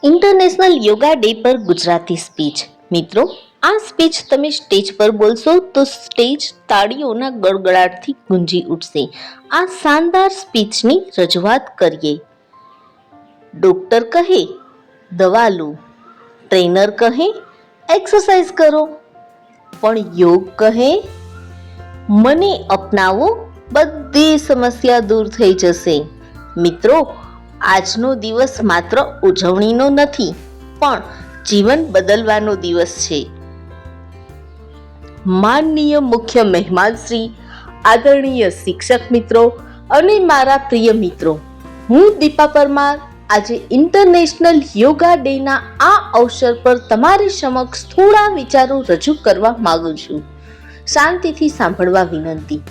International yoga day પર Gujarati speech. મિત્રો, આ સ્પીચ તમે સ્ટેજ પર બોલશો તો સ્ટેજ તાળીઓના ગડગડાટથી ગુંજી ઉઠશે. આ શાનદાર સ્પીચની રજૂઆત કરીએ. ડોક્ટર કહે દવા લો, ટ્રેનર કહે એક્સરસાઇઝ કરો, પણ યોગ કહે મને અપનાવો, બધી સમસ્યા દૂર થઈ જશે. મિત્રો, આજનો દિવસ માત્ર ઉજવણીનો નથી, પણ જીવન બદલવાનો દિવસ છે. માનનીય મુખ્ય મહેમાન શ્રી, આદરણીય શિક્ષક મિત્રો અને મારા પ્રિય મિત્રો, હું દીપા પરમાર આજે ઇન્ટરનેશનલ યોગા ડેના આ અવસર પર તમારી સમક્ષ થોડા વિચારો રજૂ કરવા માંગુ છું. શાંતિથી સાંભળવા વિનંતી.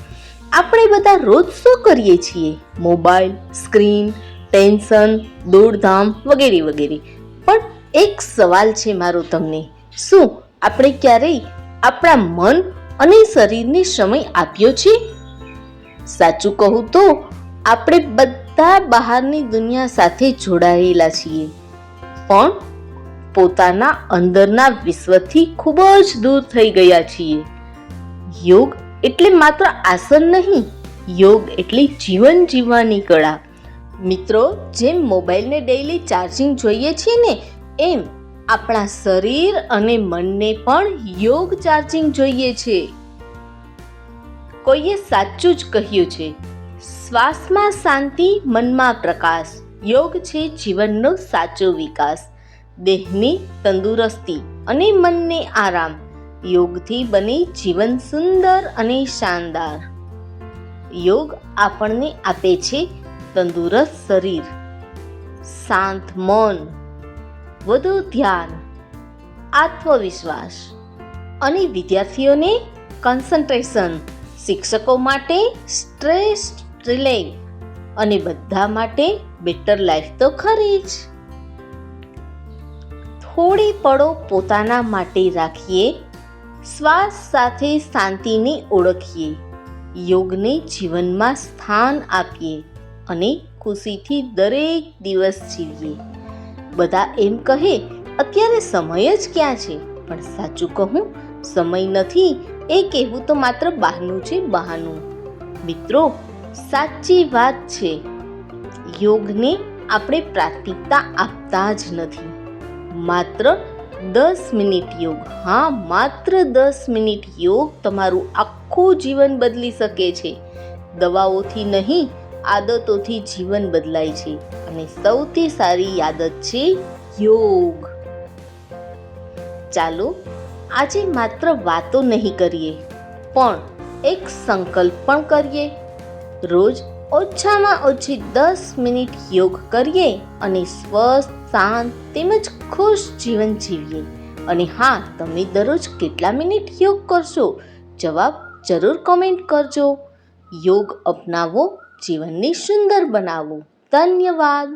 આપણે બધા રોજ શું કરીએ છીએ? મોબાઈલ, સ્ક્રીન, ટેન્શન, દોડધામ વગેરે વગેરે. પણ એક સવાલ છે મારો તમને, શું આપણે ક્યારેય આપણા મન અને શરીરને સમય આપ્યો છે? સાચું કહું તો આપણે બધા બહારની દુનિયા સાથે જોડાયેલા છીએ, પણ પોતાના અંદરના વિશ્વથી ખૂબ જ દૂર થઈ ગયા છીએ. યોગ એટલે માત્ર આસન નહીં, યોગ એટલે જીવન જીવવાની કળા. મિત્રો, જેમ મોબાઈલને ડેઈલી ચાર્જિંગ જોઈએ છીએ ને, એમ આપણા શરીર અને મનને પણ યોગ ચાર્જિંગ જોઈએ છે. કોઈએ સાચું જ કહ્યું છે, શ્વાસમાં શાંતિ, મનમાં પ્રકાશ. યોગ છે જીવનનો સાચો વિકાસ. દેહની તંદુરસ્તી અને મનને આરામ. યોગથી બને જીવન સુંદર અને શાનદાર. યોગ આપણને આપે છે તંદુરસ્ત શરીર, શાંત મન, વધુ ધ્યાન, આત્મવિશ્વાસ અને વિદ્યાર્થીઓને કોન્સન્ટ્રેશન, શિક્ષકો માટે સ્ટ્રેસ રિલીફ અને બધા માટે બેટર લાઈફ તો ખરી જ. થોડી પળો પોતાના માટે રાખીએ, શ્વાસ સાથે શાંતિને ઓળખીએ, યોગને જીવનમાં સ્થાન આપીએ અને ખુશીથી દરેક દિવસ જીવીએ. બધા એમ કહે અત્યારે સમય જ ક્યાં છે, પણ સાચું કહું, સમય નથી એ કહેવું તો માત્ર બહાનું છે, બહાનું. મિત્રો, સાચી વાત છે. યોગને આપણે પ્રાથમિકતા આપતા જ નથી. માત્ર 10 મિનિટ યોગ, હા માત્ર 10 મિનિટ યોગ તમારું આખું જીવન બદલી શકે છે. દવાઓથી નહીં, આદતોથી જીવન બદલાય છે, અને સૌથી સારી આદત છે યોગ. ચાલો આજે માત્ર વાતો નહીં કરીએ, પણ એક સંકલ્પ પણ કરીએ. રોજ ઓછામાં ઓછી 10 મિનિટ યોગ કરીએ અને સ્વસ્થ, શાંત તેમજ ખુશ જીવન જીવીએ. અને હા, તમે દરરોજ કેટલા મિનિટ યોગ કરશો? જવાબ જરૂર કોમેન્ટ કરજો. યોગ અપનાવો, જીવનને સુંદર બનાવો. ધન્યવાદ.